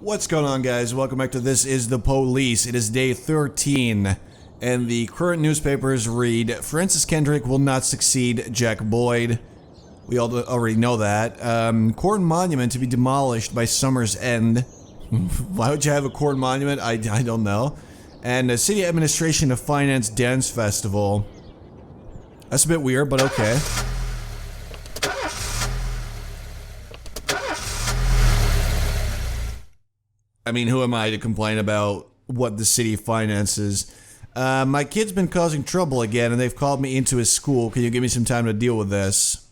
What's going on, guys? Welcome back to This Is the Police. It is day 13, and the current newspapers read, Francis Kendrick will not succeed Jack Boyd. We all already know that. Court monument to be demolished by summer's end. Why would you have a court monument? I don't know. And a city administration to finance dance festival. That's a bit weird, but okay. I mean, who am I to complain about what the city finances? My kid's been causing trouble again, and they've called me into his school. Can you give me some time to deal with this?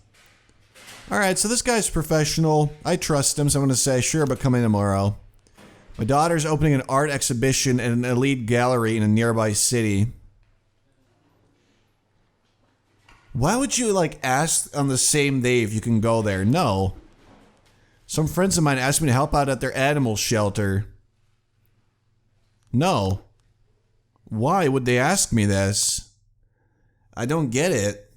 Alright, so this guy's professional. I trust him, so I'm going to say, sure, but come in tomorrow. My daughter's opening an art exhibition at an elite gallery in a nearby city. Why would you, like, ask on the same day if you can go there? No. Some friends of mine asked me to help out at their animal shelter. No. Why would they ask me this? I don't get it.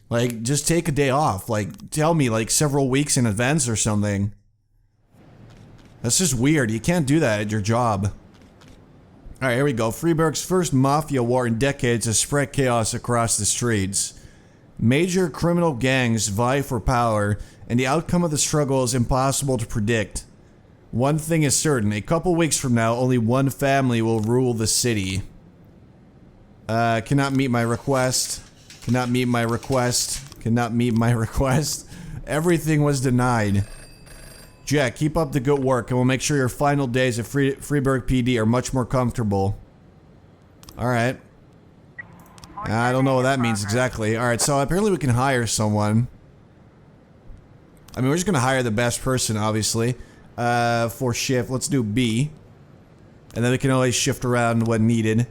Like, just take a day off. Like, tell me, like, several weeks in advance or something. That's just weird. You can't do that at your job. Alright, here we go. Freeburg's first Mafia war in decades has spread chaos across the streets. Major criminal gangs vie for power, and the outcome of the struggle is impossible to predict. One thing is certain, a couple weeks from now, only one family will rule the city. Cannot meet my request. Cannot meet my request. Cannot meet my request. Everything was denied. Jack, keep up the good work, and we'll make sure your final days at Freeburg PD are much more comfortable. Alright. I don't know what that means exactly. Alright, so apparently we can hire someone. I mean, we're just gonna hire the best person, obviously. For shift, let's do B. And then we can always shift around when needed.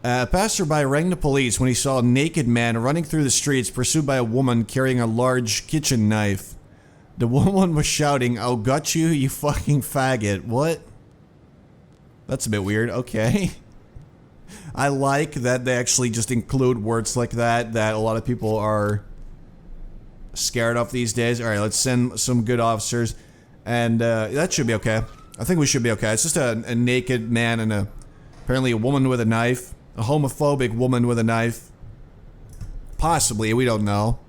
Passerby rang the police when he saw a naked man running through the streets pursued by a woman carrying a large kitchen knife. The woman was shouting, "I'll gut you, you fucking faggot." What? That's a bit weird. Okay. I like that they actually just include words like that a lot of people are scared of these days. Alright, let's send some good officers. And that should be okay. I think we should be okay. It's just a naked man and apparently a woman with a knife. A homophobic woman with a knife. Possibly, we don't know.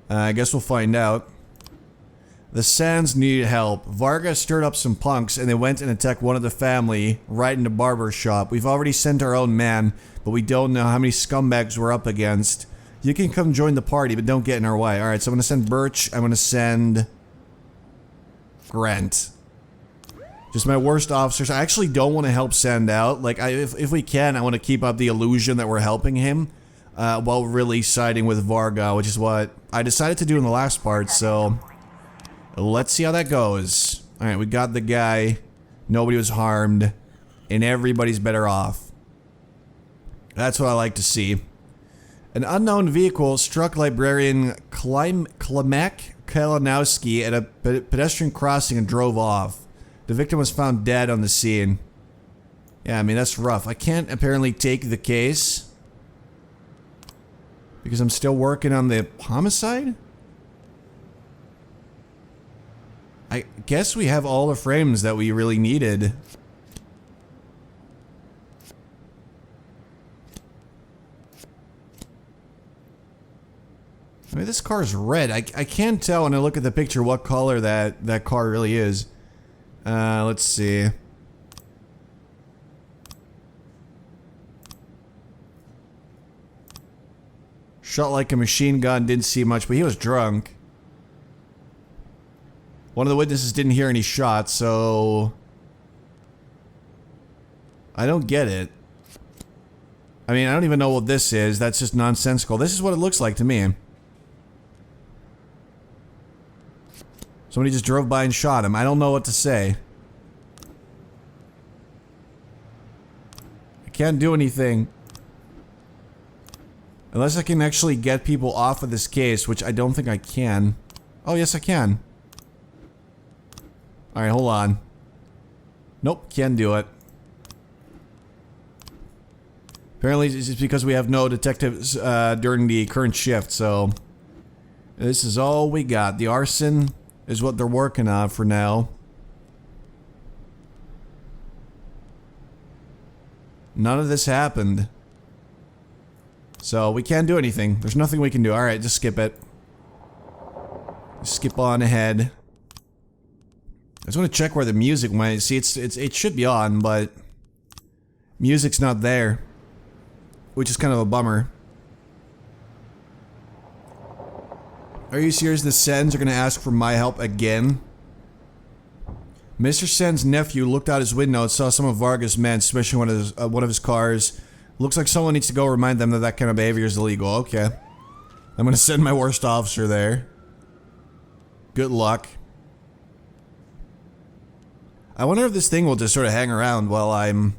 I guess we'll find out. The Sands needed help. Varga stirred up some punks and they went and attacked one of the family right in the barber shop. We've already sent our own man, but we don't know how many scumbags we're up against. You can come join the party, but don't get in our way. Alright, so I'm gonna send Birch. I'm gonna send Grant. Just my worst officers. I actually don't want to help Sand out. Like, if we can, I want to keep up the illusion that we're helping him, while really siding with Varga, which is what I decided to do in the last part, so let's see how that goes. Alright, we got the guy. Nobody was harmed. And everybody's better off. That's what I like to see. An unknown vehicle struck librarian Klimek Kalinowski at a pedestrian crossing and drove off. The victim was found dead on the scene. Yeah, I mean, that's rough. I can't apparently take the case because I'm still working on the homicide? I guess we have all the frames that we really needed. I mean, this car's red. I can't tell when I look at the picture what color that car really is. Let's see. Shot like a machine gun, didn't see much, but he was drunk. One of the witnesses didn't hear any shots, so I don't get it. I mean, I don't even know what this is. That's just nonsensical. This is what it looks like to me. Somebody just drove by and shot him. I don't know what to say. I can't do anything. Unless I can actually get people off of this case, which I don't think I can. Oh, yes, I can. Alright, hold on. Nope, can't do it. Apparently, it's just because we have no detectives during the current shift, so this is all we got. The arson is what they're working on for now. none of this happened. So we can't do anything. There's nothing we can do. Alright, just skip it. Skip on ahead. I just want to check where the music went. See, it should be on, but music's not there, which is kind of a bummer. Are you serious? The Sens are going to ask for my help again? Mr. Sen's nephew looked out his window and saw some of Vargas' men smashing one of his cars. Looks like someone needs to go remind them that that kind of behavior is illegal. Okay. I'm going to send my worst officer there. Good luck. I wonder if this thing will just sort of hang around while I'm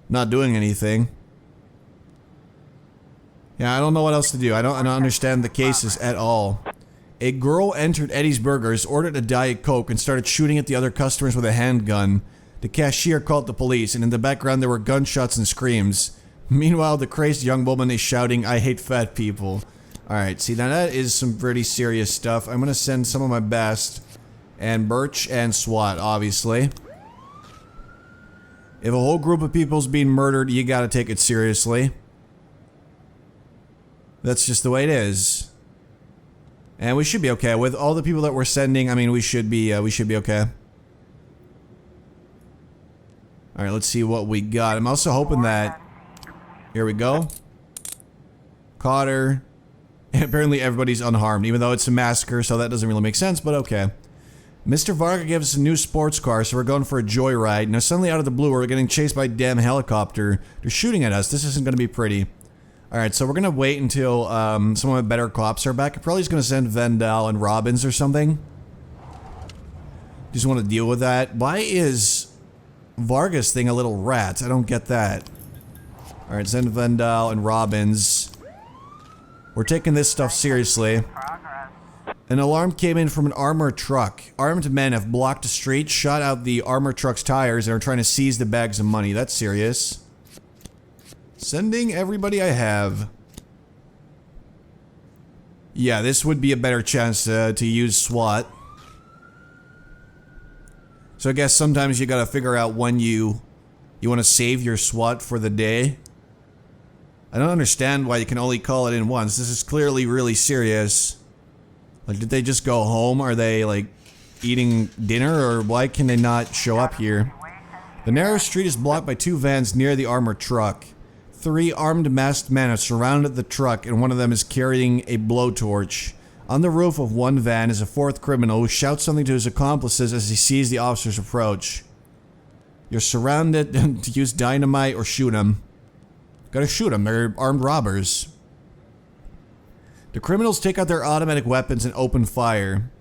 not doing anything. Yeah, I don't know what else to do. I don't understand the cases at all. A girl entered Eddie's Burgers, ordered a Diet Coke, and started shooting at the other customers with a handgun. The cashier called the police, and in the background there were gunshots and screams. Meanwhile, the crazed young woman is shouting, "I hate fat people." Alright, see, now that is some pretty serious stuff. I'm gonna send some of my best. And Birch and SWAT, obviously. If a whole group of people's being murdered, you gotta take it seriously. That's just the way it is. And we should be okay. With all the people that we're sending, I mean, we should be okay. Alright, let's see what we got. I'm also hoping that... Here we go. Caught her. And apparently everybody's unharmed, even though it's a massacre, so that doesn't really make sense, but okay. Mr. Varga gave us a new sports car, so we're going for a joyride. Now suddenly out of the blue, we're getting chased by a damn helicopter. They're shooting at us. This isn't going to be pretty. Alright, so we're going to wait until some of my better cops are back. I'm probably just going to send Vendel and Robbins or something. Just want to deal with that. Why is Vargas thing a little rat? I don't get that. Alright, send Vendel and Robbins. We're taking this stuff seriously. An alarm came in from an armored truck. Armed men have blocked the street, shot out the armored truck's tires, and are trying to seize the bags of money. That's serious. Sending everybody I have. Yeah, this would be a better chance to use SWAT. So I guess sometimes you gotta figure out when you want to save your SWAT for the day. I don't understand why you can only call it in once. This is clearly really serious. Like, did they just go home? Are they, like, eating dinner? Or why can they not show up here? The narrow street is blocked by two vans near the armored truck. 3 armed masked men have surrounded the truck, and one of them is carrying a blowtorch. On the roof of one van is a 4th criminal who shouts something to his accomplices as he sees the officers approach. You're surrounded. To use dynamite or shoot them. Gotta shoot them. They're armed robbers. The criminals take out their automatic weapons and open fire.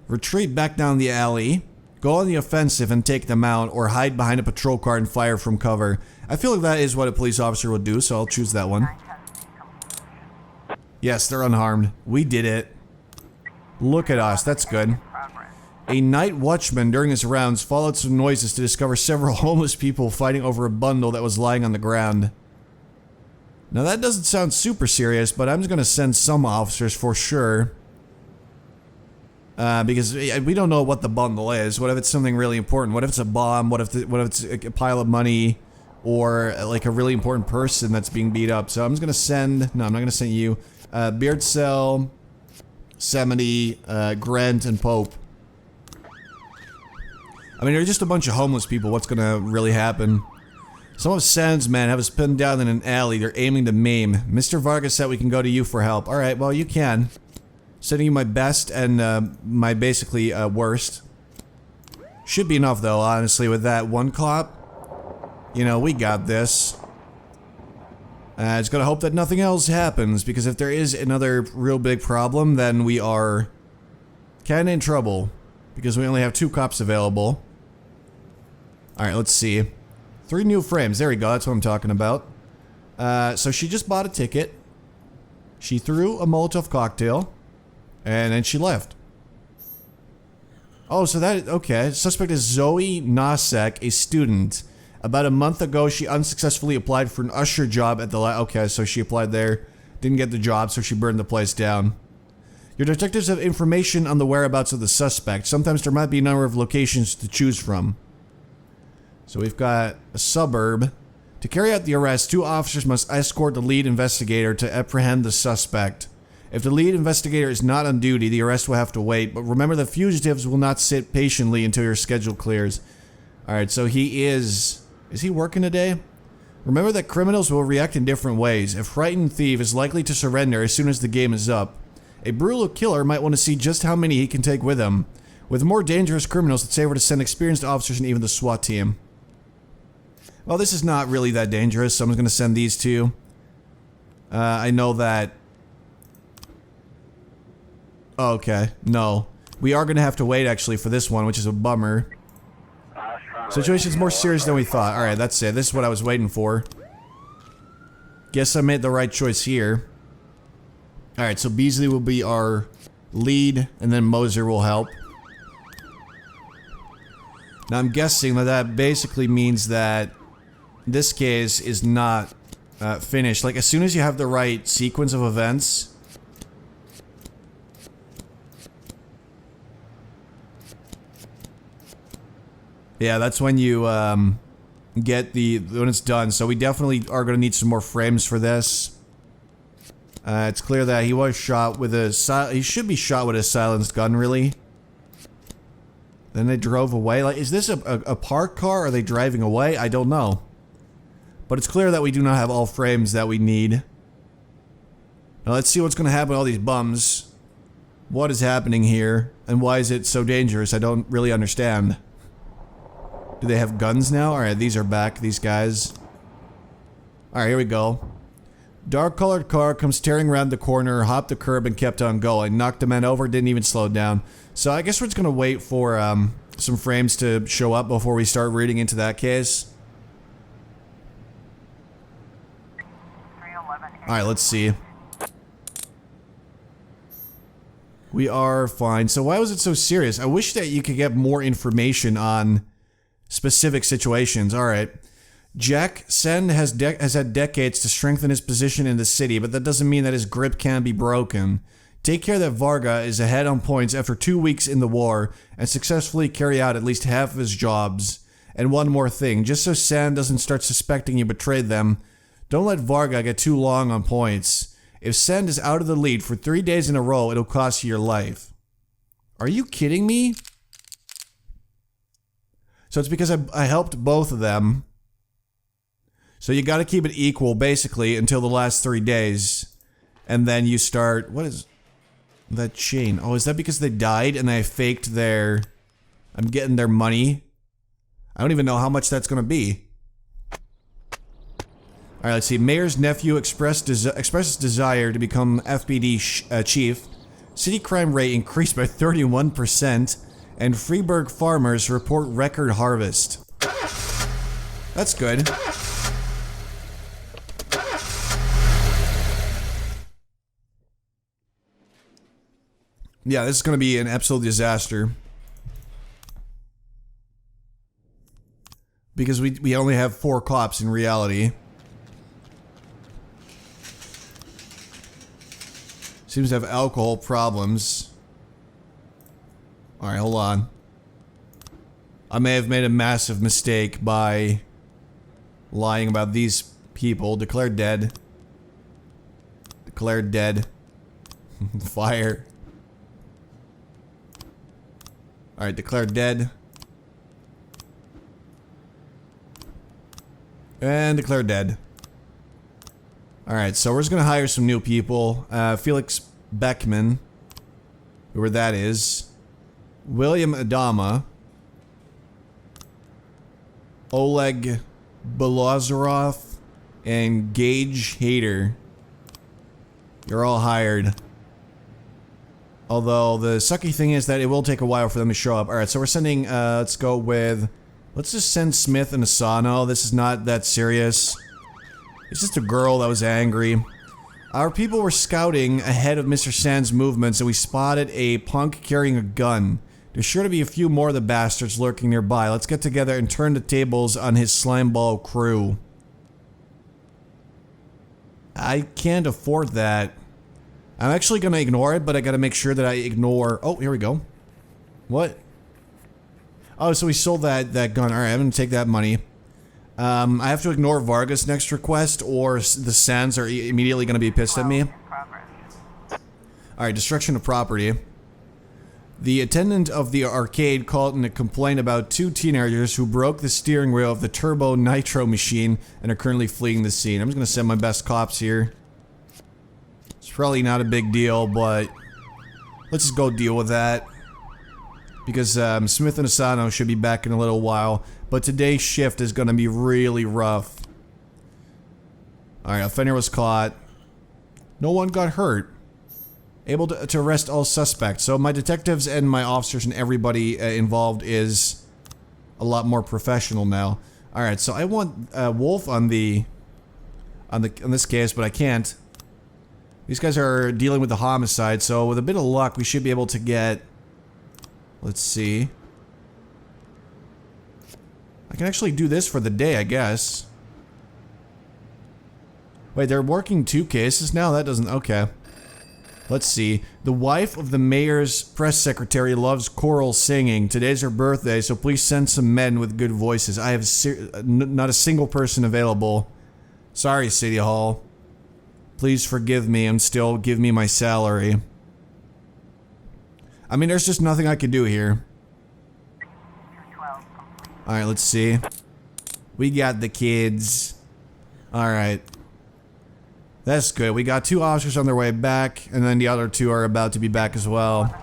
Retreat back down the alley. Go on the offensive and take them out, or hide behind a patrol car and fire from cover. I feel like that is what a police officer would do, so I'll choose that one. Yes, they're unharmed. We did it. Look at us, that's good. A night watchman during his rounds followed some noises to discover several homeless people fighting over a bundle that was lying on the ground. Now that doesn't sound super serious, but I'm just gonna send some officers for sure. Because we don't know what the bundle is. What if it's something really important? What if it's a bomb? What if it's a pile of money? Or like a really important person that's being beat up? So I'm just gonna send... No, I'm not gonna send you. Beardsell, Semity, Grant, and Pope. I mean, they're just a bunch of homeless people. What's gonna really happen? Some of Sans men have us pinned down in an alley. They're aiming to maim. Mr. Vargas said we can go to you for help. Alright, well, you can. Sending you my best and my basically worst. Should be enough, though, honestly, with that one cop. You know, we got this. Just gotta hope that nothing else happens, because if there is another real big problem, then we are kinda in trouble. Because we only have 2 cops available. Alright, let's see. 3 new frames. There we go. That's what I'm talking about. So she just bought a ticket. She threw a Molotov cocktail. And then she left. Oh, so that... Okay. Suspect is Zoe Nosek, a student. About a month ago, she unsuccessfully applied for an usher job at the... Okay, so she applied there. Didn't get the job, so she burned the place down. Your detectives have information on the whereabouts of the suspect. Sometimes there might be a number of locations to choose from. So we've got a suburb. To carry out the arrest, 2 officers must escort the lead investigator to apprehend the suspect. If the lead investigator is not on duty, the arrest will have to wait, but remember the fugitives will not sit patiently until your schedule clears. Alright, so he is... Is he working today? Remember that criminals will react in different ways. A frightened thief is likely to surrender as soon as the game is up. A brutal killer might want to see just how many he can take with him. With more dangerous criminals, it's safer to send experienced officers and even the SWAT team. Well, this is not really that dangerous, so I'm just going to send these 2. I know that... Oh, okay. No. We are going to have to wait, actually, for this one, which is a bummer. Situation's more serious than we thought. Alright, that's it. This is what I was waiting for. Guess I made the right choice here. Alright, so Beasley will be our lead, and then Moser will help. Now I'm guessing that that basically means that this case is not finished. Like, as soon as you have the right sequence of events... Yeah, that's when you get when it's done. So we definitely are going to need some more frames for this. It's clear that he was shot with a he should be shot with a silenced gun, really. Then they drove away. Like, is this a parked car? Are they driving away? I don't know. But it's clear that we do not have all frames that we need. Now let's see what's going to happen to all these bums. What is happening here? And why is it so dangerous? I don't really understand. Do they have guns now? Alright, these are back, these guys. Alright, here we go. Dark-colored car comes tearing around the corner, hopped the curb, and kept on going. Knocked the man over, didn't even slow down. So I guess we're just gonna wait for some frames to show up before we start reading into that case. Alright, let's see. We are fine. So why was it so serious? I wish that you could get more information on specific situations. Alright. Jack St has had decades to strengthen his position in the city, but that doesn't mean that his grip can't be broken. Take care that Varga is ahead on points after 2 weeks in the war, and successfully carry out at least half of his jobs. And one more thing, just so St doesn't start suspecting you betrayed them, don't let Varga get too long on points. If St is out of the lead for 3 days in a row, it'll cost you your life. Are you kidding me? So it's because I helped both of them. So you gotta keep it equal, basically, until the last 3 days. And then you start... What is that chain? Oh, is that because they died and I faked their... I'm getting their money? I don't even know how much that's gonna be. Alright, let's see. Mayor's nephew expresses desire to become FBD chief. City crime rate increased by 31%. And Freeburg farmers report record harvest. That's good. Yeah, this is going to be an absolute disaster. Because we only have 4 cops in reality. Seems to have alcohol problems. Alright, hold on. I may have made a massive mistake by lying about these people. Declared dead. Declared dead. Fire. Alright, declared dead. And declared dead. Alright, so we're just gonna hire some new people. Felix Beckman. Whoever that is. William Adama, Oleg Belozerov, and Gage Hader. You're all hired. Although the sucky thing is that it will take a while for them to show up. Alright, so we're sending, let's go with... Let's just send Smith and Asano. This is not that serious. It's just a girl that was angry. Our people were scouting ahead of Mr. Sand's movements and we spotted a punk carrying a gun. There's sure to be a few more of the bastards lurking nearby. Let's get together and turn the tables on his slimeball crew. I can't afford that. I'm actually gonna ignore it, but I gotta make sure that I ignore... Oh, here we go. What? Oh, so we sold that gun. Alright, I'm gonna take that money. I have to ignore Vargas' next request, or the Sands are immediately going to be pissed at me. Alright, destruction of property. The attendant of the arcade called in a complaint about 2 teenagers who broke the steering wheel of the turbo nitro machine and are currently fleeing the scene. I'm just going to send my best cops here. It's probably not a big deal, but let's just go deal with that. Because Smith and Asano should be back in a little while. But today's shift is going to be really rough. Alright, offender was caught. No one got hurt. Able to arrest all suspects. So my detectives and my officers and everybody involved is a lot more professional now. Alright, so I want Wolf on this case, but I can't. These guys are dealing with the homicide, so with a bit of luck we should be able to get... Let's see. I can actually do this for the day, I guess. Wait, they're working 2 cases now? That doesn't... Okay. Let's see. The wife of the mayor's press secretary loves choral singing. Today's her birthday, so please send some men with good voices. I have not a single person available. Sorry, City Hall. Please forgive me and still give me my salary. I mean, there's just nothing I can do here. Alright, let's see. We got the kids. Alright. That's good. We got 2 officers on their way back, and then the other 2 are about to be back as well.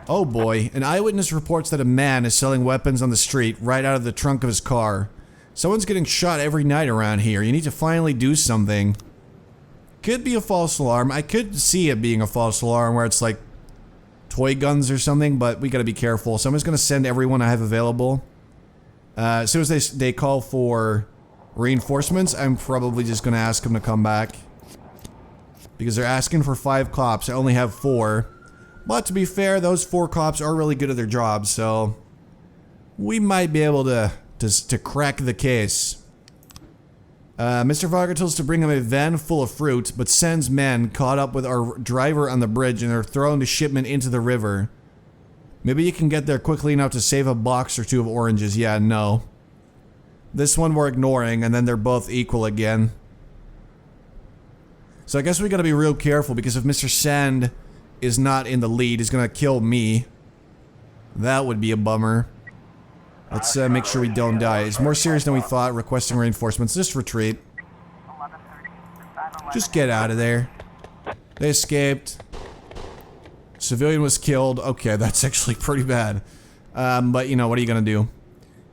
Oh boy. An eyewitness reports that a man is selling weapons on the street right out of the trunk of his car. Someone's getting shot every night around here. You need to finally do something. Could be a false alarm. I could see it being a false alarm where it's like toy guns or something, but we gotta be careful. So I'm just gonna send everyone I have available. As soon as they call for reinforcements, I'm probably just gonna ask them to come back. Because they're asking for 5 cops. I only have 4. But to be fair, those 4 cops are really good at their jobs, so we might be able to crack the case. Mr. Varga tells us to bring him a van full of fruit, but sends men caught up with our driver on the bridge and are throwing the shipment into the river. Maybe you can get there quickly enough to save a box or 2 of oranges. Yeah, no. This one we're ignoring, and then they're both equal again. So I guess we gotta be real careful, because if Mr. Sand is not in the lead, he's gonna kill me. That would be a bummer. Let's make sure we don't die. It's more serious than we thought, requesting reinforcements. Just retreat. Just get out of there. They escaped. Civilian was killed. Okay, that's actually pretty bad. But you know, what are you gonna do?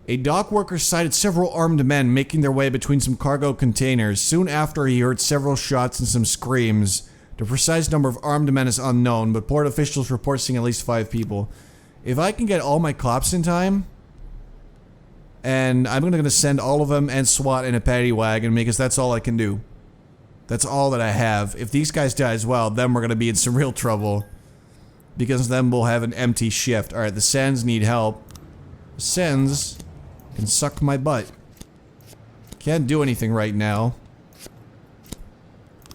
A dock worker sighted several armed men making their way between some cargo containers. Soon after, he heard several shots and some screams. The precise number of armed men is unknown, but port officials report seeing at least 5 people. If I can get all my cops in time... And I'm gonna send all of them and SWAT in a paddy wagon because that's all I can do. That's all that I have. If these guys die as well, then we're gonna be in some real trouble. Because then we'll have an empty shift. Alright, the Sens need help. The Sens can suck my butt. Can't do anything right now.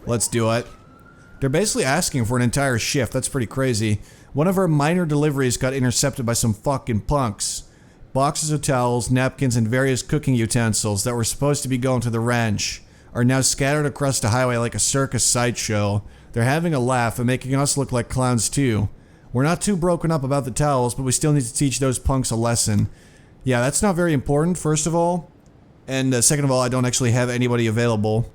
Let's do it. They're basically asking for an entire shift. That's pretty crazy. One of our minor deliveries got intercepted by some fucking punks. Boxes of towels, napkins, and various cooking utensils that were supposed to be going to the ranch are now scattered across the highway like a circus sideshow. They're having a laugh and making us look like clowns too. We're not too broken up about the towels, but we still need to teach those punks a lesson. Yeah, that's not very important, first of all. And second of all, I don't actually have anybody available.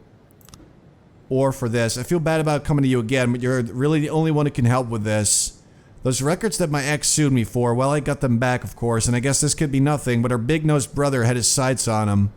Or for this. I feel bad about coming to you again, but you're really the only one who can help with this. Those records that my ex sued me for, well, I got them back, of course, and I guess this could be nothing, but our big-nosed brother had his sights on him.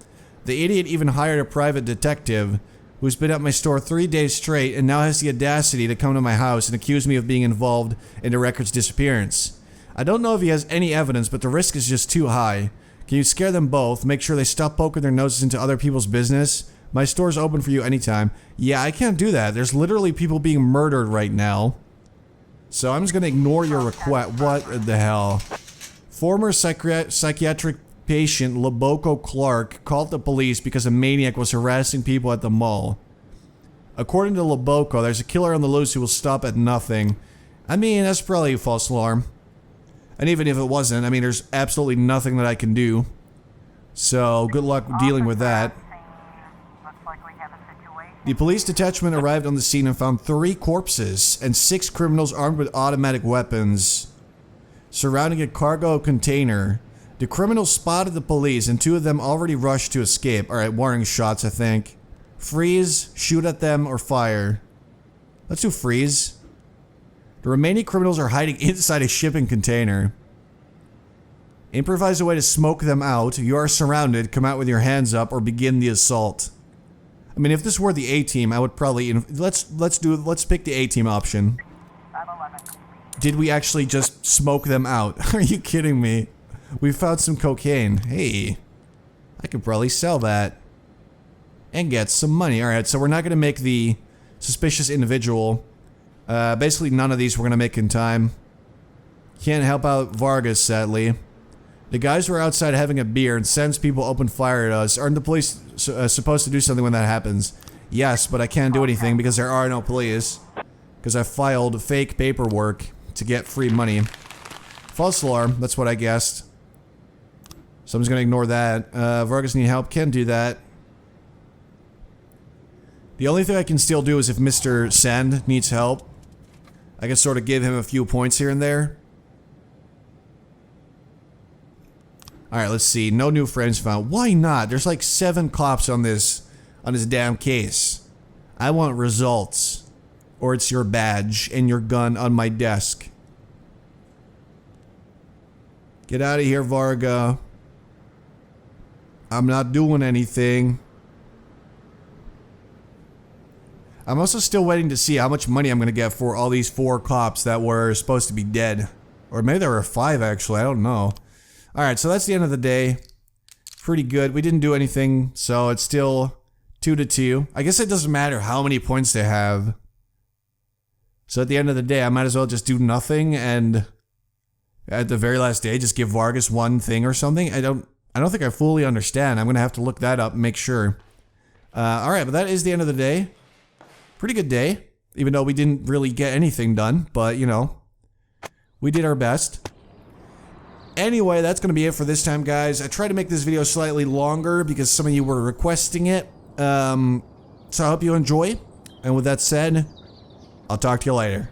The idiot even hired a private detective, who's been at my store 3 days straight and now has the audacity to come to my house and accuse me of being involved in the record's disappearance. I don't know if he has any evidence, but the risk is just too high. Can you scare them both, make sure they stop poking their noses into other people's business? My store's open for you anytime. Yeah, I can't do that. There's literally people being murdered right now. So I'm just gonna ignore your request. What the hell? Former psychiatric patient Loboco Clark called the police because a maniac was harassing people at the mall. According to Loboco, there's a killer on the loose who will stop at nothing. I mean, that's probably a false alarm. And even if it wasn't, I mean, there's absolutely nothing that I can do. So, good luck dealing with that. The police detachment arrived on the scene and found 3 corpses and 6 criminals armed with automatic weapons surrounding a cargo container. The criminals spotted the police and 2 of them already rushed to escape. Alright, warning shots, I think. Freeze, shoot at them, or fire. Let's do freeze. The remaining criminals are hiding inside a shipping container. Improvise a way to smoke them out. You are surrounded. Come out with your hands up or begin the assault. I mean, if this were the A-team, I would probably... Let's pick the A-team option. Did we actually just smoke them out? Are you kidding me? We found some cocaine. Hey. I could probably sell that. And get some money. Alright, so we're not going to make the suspicious individual. Basically, none of these we're going to make in time. Can't help out Vargas, sadly. The guys were outside having a beer and sends people open fire at us. Aren't the police supposed to do something when that happens? Yes, but I can't do anything because there are no police. Because I filed fake paperwork to get free money. False alarm, that's what I guessed. Someone's gonna ignore that. Vargas need help, can't do that. The only thing I can still do is if Mr. St needs help. I can sort of give him a few points here and there. Alright, let's see. No new friends found. Why not? There's like 7 cops on this damn case. I want results. Or it's your badge and your gun on my desk. Get out of here, Varga. I'm not doing anything. I'm also still waiting to see how much money I'm gonna get for all these 4 cops that were supposed to be dead. Or maybe there were 5 actually, I don't know. Alright, so that's the end of the day. Pretty good. We didn't do anything, so it's still 2-2. I guess it doesn't matter how many points they have. So at the end of the day, I might as well just do nothing and at the very last day just give Vargas 1 thing or something. I don't think I fully understand. I'm gonna have to look that up and make sure. Alright, but that is the end of the day. Pretty good day. Even though we didn't really get anything done, but you know, we did our best. Anyway, that's going to be it for this time, guys. I tried to make this video slightly longer because some of you were requesting it. So I hope you enjoy. And with that said, I'll talk to you later.